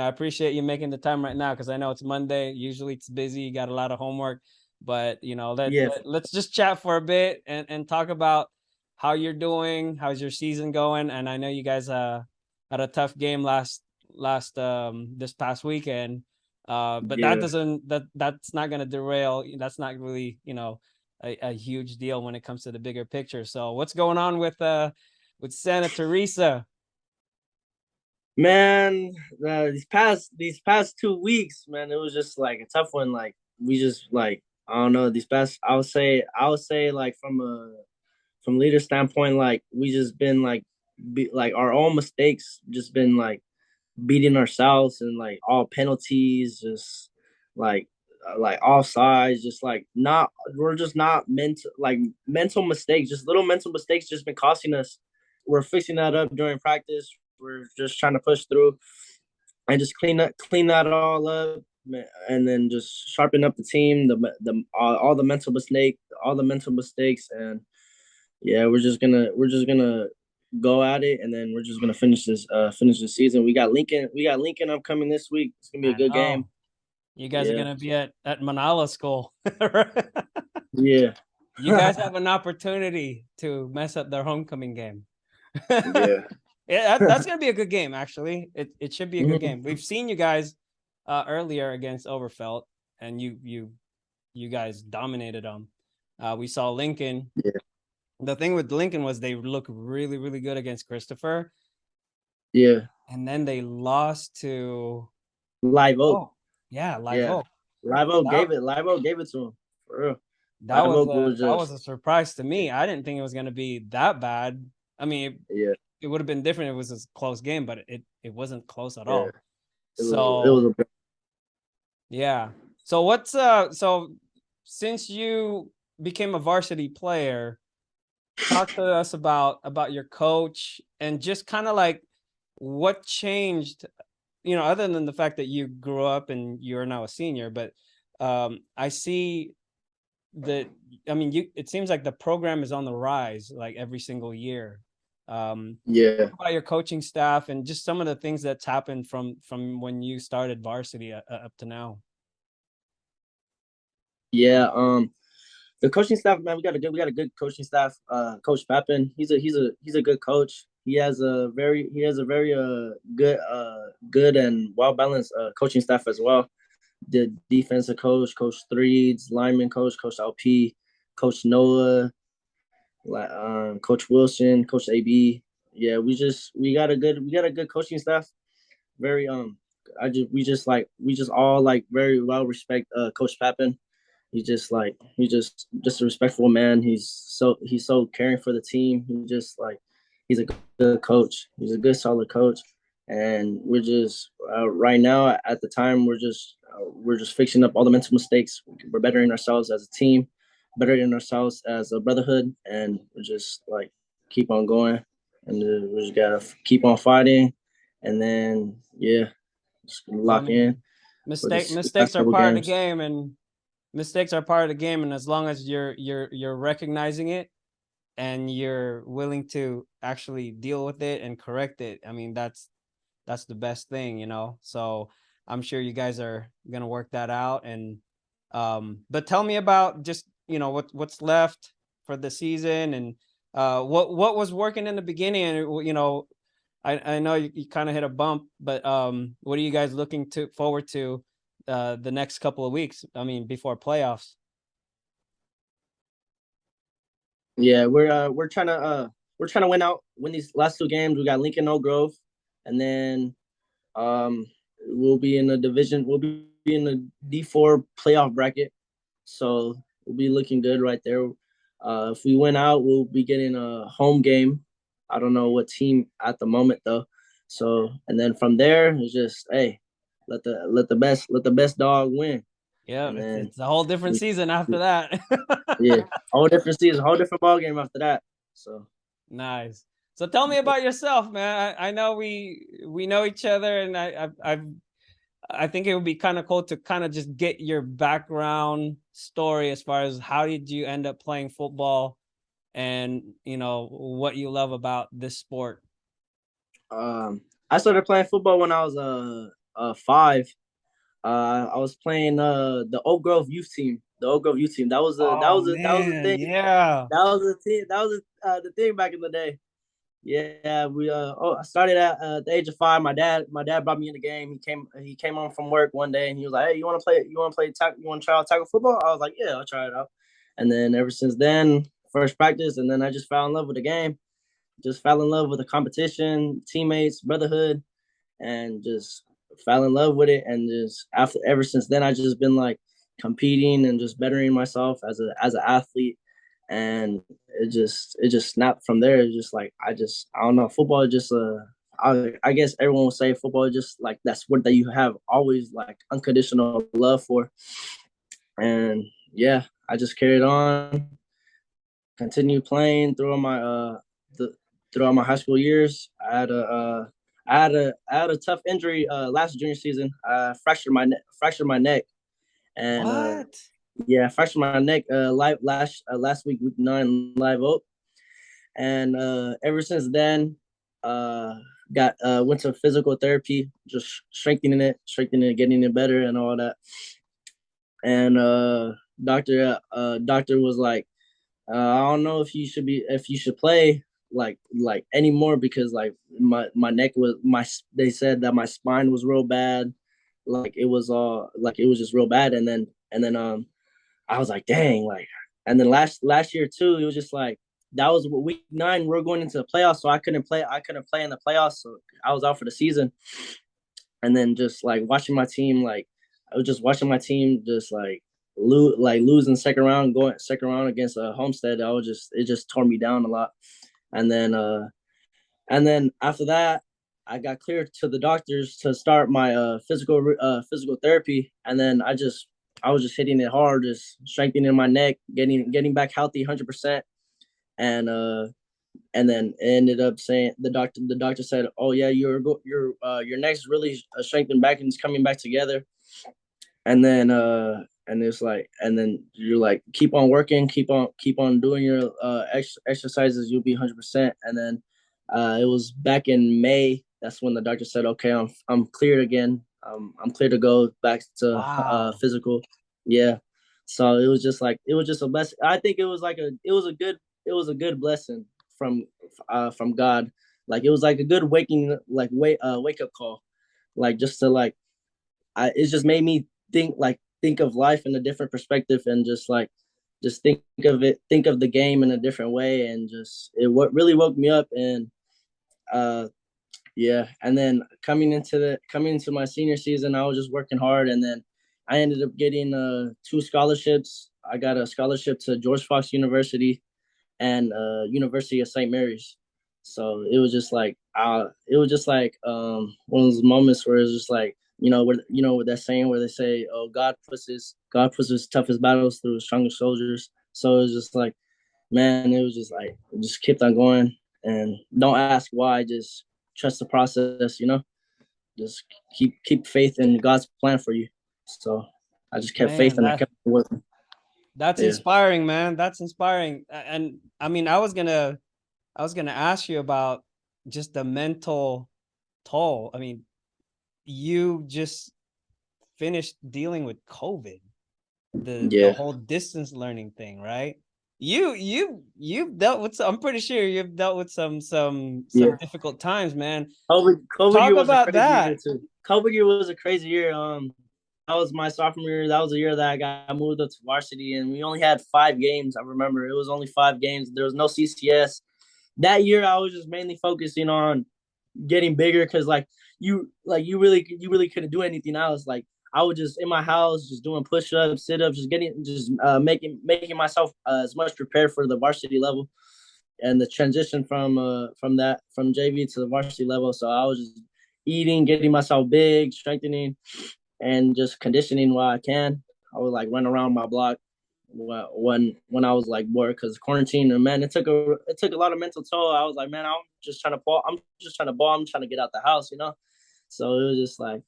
appreciate you making the time right now because I know it's Monday. Usually it's busy. You got a lot of homework, but let's just chat for a bit and talk about how you're doing. How's your season going? And I know you guys had a tough game this past weekend. But that's not gonna derail. That's not really a huge deal when it comes to the bigger picture. So what's going on with Santa Teresa? Man, these past 2 weeks, man, it was just like a tough one. Like we just like I don't know these past. I would say like from leader standpoint, like we just been like like our own mistakes, just been like beating ourselves and like all penalties, just like offsides, just like not we're just not mental mistakes, just little mental mistakes, just been costing us. We're fixing that up during practice. We're just trying to push through and just clean that all up, and then just sharpen up the team, all the mental mistakes, and yeah, we're just gonna go at it, and then we're just gonna finish this season. We got Lincoln upcoming this week. It's gonna be a good game. You guys are gonna be at Manala School. Yeah. You guys have an opportunity to mess up their homecoming game. Yeah. That's gonna be a good game. Actually, it should be a good game. We've seen you guys earlier against Overfelt, and you guys dominated them. We saw Lincoln. Yeah. The thing with Lincoln was they look really, really good against Christopher. Yeah. And then they lost to Live Oak. Oh, yeah, Live Oak. Live Oak gave it to him. For real. That was a surprise to me. I didn't think it was gonna be that bad. I mean, it would have been different if it was a close game, but it wasn't close at all. Yeah. So what's so since you became a varsity player, talk to us about your coach and just kind of like what changed, other than the fact that you grew up and you're now a senior, but I see that, it seems like the program is on the rise like every single year. Talk about your coaching staff and just some of the things that's happened from when you started varsity up to now. Yeah, the coaching staff, man, we got a good coaching staff. Coach Pappin, he's a good coach. He has a very good and well balanced coaching staff as well. The defensive coach, Coach Threeds, lineman coach, Coach LP, Coach Noah, Coach Wilson, Coach AB. Yeah, we got a good coaching staff. Very we just all like very well respect Coach Pappin. He's just a respectful man. He's so caring for the team. He's a good coach. He's a good solid coach, and we're just right now at the time we're just fixing up all the mental mistakes. We're bettering ourselves as a team, bettering ourselves as a brotherhood, and we're just like keep on going, and we just gotta keep on fighting, and then just lock in. Mistakes are part of the game, and mistakes are part of the game, and as long as you're recognizing it and you're willing to actually deal with it and correct it, that's the best thing, so I'm sure you guys are gonna work that out. And but tell me about just what's left for the season, and What was working in the beginning? And you know, I know you kind of hit a bump, but what are you guys looking forward to the next couple of weeks? I mean, before playoffs. Yeah, we're trying to win these last two games. We got Lincoln Oak Grove, and then um we'll be in the division. We'll be in the D4 playoff bracket, so we'll be looking good right there. If we win out, we'll be getting a home game. I don't know what team at the moment though. So and then from there, it's just hey, let the best dog win, Yeah, and then it's a whole different season after that. yeah, whole different season, whole different ball game after that. So Nice. So tell me about yourself, man. I know we know each other, and I think it would be kind of cool to kind of just get your background story as far as how did you end up playing football, and you know what you love about this sport. I started playing football when I was 5. I was playing the Oak Grove youth team. The Oak Grove youth team. Oh That was the man, thing. yeah. That was the team. That was the thing back in the day. Yeah, I started at the age of 5. My dad brought me in the game. He came home from work one day and he was like, "Hey, you want to play? You want to play? You want to try out tackle football?" I was like, "Yeah, I'll try it out." And then ever since then, first practice, and then I just fell in love with the game. Just fell in love with the competition, teammates, brotherhood, and just fell in love with it. And just ever since then, I just been like competing and just bettering myself as an athlete. And it just snapped from there. It's just like I don't know. Football is just I guess everyone will say football is just like that sport that you have always like unconditional love for. And yeah, I just carried on, continued playing throughout my high school years. I had a tough injury last junior season. I fractured my neck, and What? yeah, fractured my neck last week, week 9 live oak, and ever since then, got went to physical therapy, just strengthening it, getting it better, and all that. And doctor was like, I don't know if you should play like anymore because like my neck was my they said that my spine was real bad, like it was just real bad. And then I was like, dang, like, and then last year too, it was just like that was week 9. We're going into the playoffs, so I couldn't play in the playoffs, so I was out for the season. And then just like watching my team, like I was just watching my team just like losing second round against Homestead. It just tore me down a lot. And then after that, I got cleared to the doctors to start my physical therapy. And then I was just hitting it hard, just strengthening my neck, getting back healthy 100%. And then it ended up saying the doctor said, "Oh yeah, your neck's really strengthened back and it's coming back together." And then and it's like, and then you're like, keep on working, keep on doing your exercises, you'll be 100%. And then it was back in May. That's when the doctor said, "Okay, I'm cleared again. I'm clear to go back to Wow. physical." Yeah. So it was just a blessing. I think it was a good blessing from God. Like it was like a good wake up call. Like just to like it just made me think of life in a different perspective, and just think of the game in a different way, and just what really woke me up. And uh yeah, and then coming into my senior season, I was just working hard, and then I ended up getting 2 scholarships. I got a scholarship to George Fox University and University of St. Mary's. So it was just like one of those moments where it's just like, what that saying where they say, "Oh, God puts his toughest battles through his strongest soldiers." So it was just like, man, it was just like just kept on going, and don't ask why, just trust the process. Just keep faith in God's plan for you. So I just kept faith Man, and I kept working. that's Yeah. inspiring, man. That's inspiring. And I mean, I was gonna ask you about just the mental toll. I mean, you just finished dealing with COVID, the Yeah. whole distance learning thing, right? you've dealt with I'm pretty sure you've dealt with some Yeah. difficult times, man. COVID Talk year was a about crazy year that. too. COVID year was a crazy year. That was my sophomore year. That was the year that I got moved up to varsity, and we only had 5 games. I remember it was only 5 games. There was no CCS. That year, I was just mainly focusing on getting bigger because you really couldn't do anything else. Like I was just in my house, just doing push-ups, sit-ups, making myself as much prepared for the varsity level and the transition from JV to the varsity level. So I was just eating, getting myself big, strengthening, and just conditioning while I can. I would like run around my block when I was like bored because quarantine, and man, it took a lot of mental toll. I was like, man, I'm just trying to ball. I'm trying to get out the house, you know. So it was just like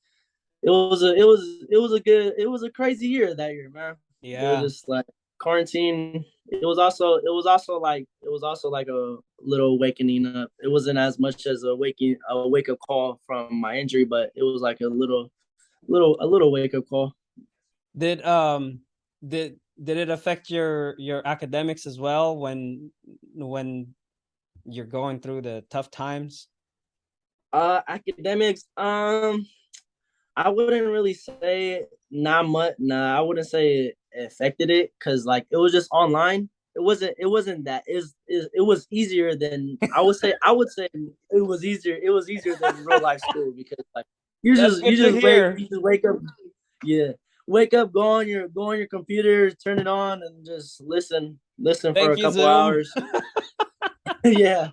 it was a crazy year that year, man. It was Yeah. just like quarantine. It was also like a little awakening up. It wasn't as much as a wake up call from my injury, but it was like a little wake up call. Did did it affect your academics as well when you're going through the tough times? Academics. I wouldn't really say not much. Nah, I wouldn't say it affected it because like it was just online. It wasn't that. It was easier than I would say. I would say it was easier. It was easier than real life school because like That's good to hear. you just wake up. Yeah, wake up, go on your computer, turn it on, and just listen for Thank a you, couple Zoom. hours. Yeah.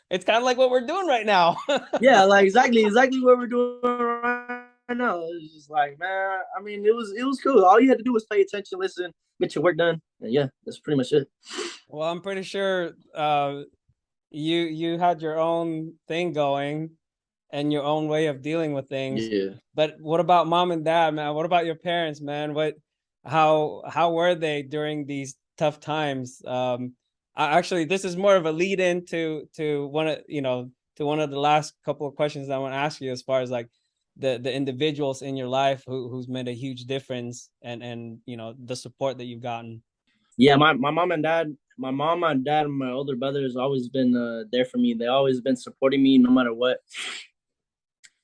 It's kind of like what we're doing right now. Yeah, like exactly what we're doing right now. It's just like, man, I mean, it was cool. All you had to do was pay attention, listen, get your work done, and yeah, that's pretty much it. Well, I'm pretty sure you had your own thing going and your own way of dealing with things. Yeah. But what about mom and dad, man? What about your parents, man? How were they during these tough times? Actually, this is more of a lead in to one of one of the last couple of questions I want to ask you as far as like the individuals in your life who's made a huge difference and the support that you've gotten. Yeah, my mom and dad, and my older brother has always been there for me. They always been supporting me no matter what.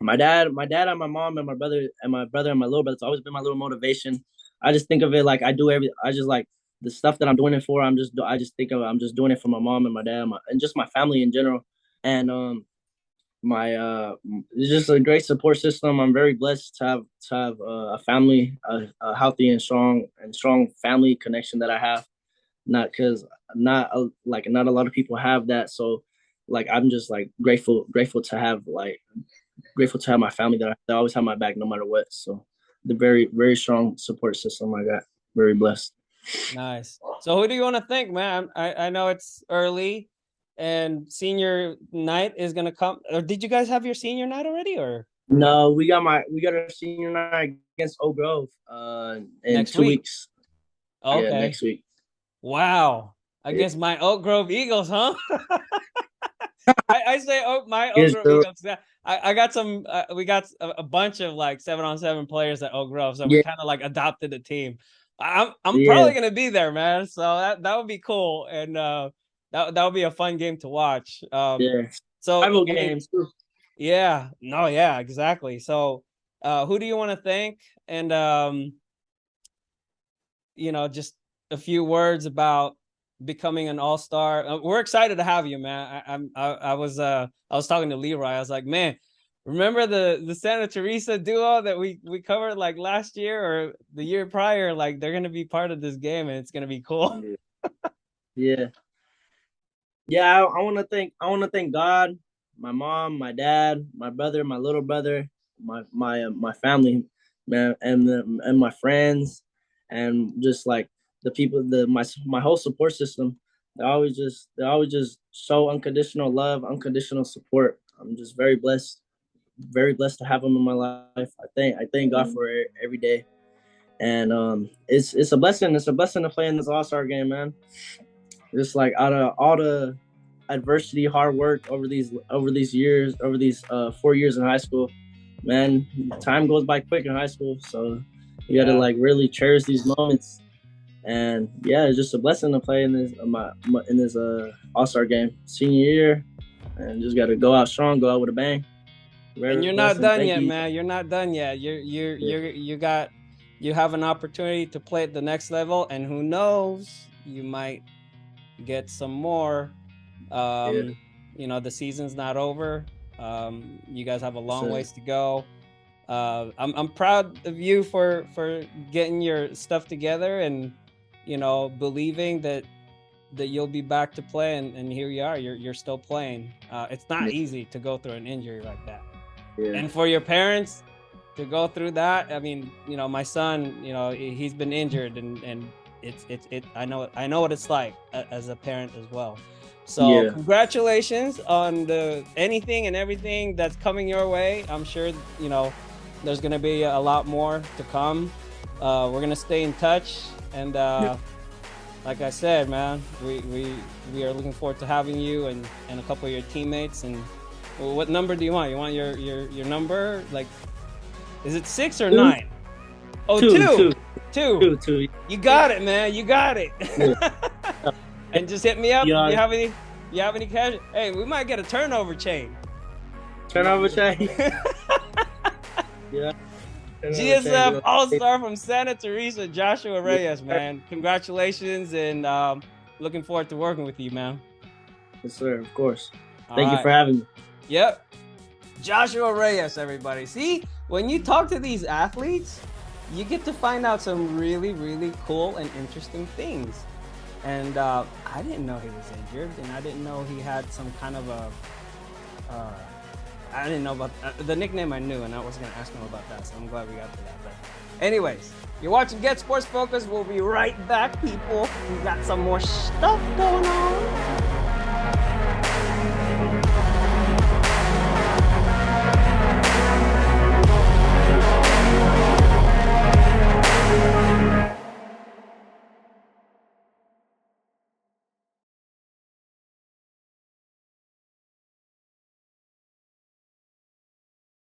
My dad, and my mom and my brother and my little brother, it's always been my little motivation. I just think of it like I just like the stuff that I'm doing it for. I just think of it, I'm just doing it for my mom and my dad and just my family in general. And my it's just a great support system. I'm very blessed to have a family, a healthy and strong family connection that I have. Not because not a lot of people have that. So like I'm just like grateful to have my family that always have my back no matter what. So the very, very strong support system I got. Very blessed. Nice. So who do you want to thank, man? I know it's early and senior night is gonna come. Or did you guys have your senior night already or? No, we got our senior night against Oak Grove in Next 2 weeks. Okay. Yeah, next week. Wow. Against my Oak Grove Eagles, huh? I say my Oak Grove Eagles. I got some. We got a bunch of like 7-on-7 players at Oak Grove, so we kind of like adopted a team. I'm probably gonna be there, man. So that would be cool, and that would be a fun game to watch. Yeah. So rival games too. Yeah. No. Yeah. Exactly. So, who do you want to thank? And just a few words about becoming an all-star. We're excited to have you, man. I was talking to Leroy. I was like, man, remember the Santa Teresa duo that we covered like last year or the year prior? Like they're gonna be part of this game, and it's gonna be cool. Yeah. Yeah, I want to thank God, my mom, my dad, my brother, my little brother, my family, man, and my friends, and just like the people, my whole support system. They always just show unconditional love, unconditional support. I'm just very blessed to have them in my life. I thank God for it every day, and it's a blessing. It's a blessing to play in this All-Star game, man. Just like out of all the adversity, hard work over these years, over these 4 years in high school, man, time goes by quick in high school. So you got to like really cherish these moments And yeah, it's just a blessing to play in this All-Star game, senior year, and just got to go out strong, go out with a bang. And you're not done yet, man. You're not done yet. You have an opportunity to play at the next level, and who knows, you might get some more. You know, the season's not over. You guys have a long ways to go. I'm proud of you for getting your stuff together and, you know, believing that you'll be back to play, and here you are. You're still playing. It's not easy to go through an injury like that. Yeah. And for your parents to go through that, I mean, you know, my son, you know, he's been injured, and it's I know what it's like as a parent as well. So congratulations on anything and everything that's coming your way. I'm sure, you know, there's going to be a lot more to come. We're going to stay in touch. And like I said, man, we are looking forward to having you and a couple of your teammates. And what number do you want? You want your number? Like, is it 6 or 9? Oh, two. You got it, man. You got it. Yeah. And just hit me up. Yeah. You have any cash? Hey, we might get a turnover chain. Turnover chain. Yeah. GSF All-Star from Santa Teresa, Joshua Reyes, man. Congratulations, and looking forward to working with you, man. Yes, sir. Of course. Thank you for having me. Yep. Joshua Reyes, everybody. See, when you talk to these athletes, you get to find out some really, really cool and interesting things. And I didn't know he was injured, and I didn't know he had some kind of I didn't know about the nickname. I knew, and I was going to ask him about that, so I'm glad we got to that. But anyways, you're watching Get Sports Focus. We'll be right back, people. We got some more stuff going on.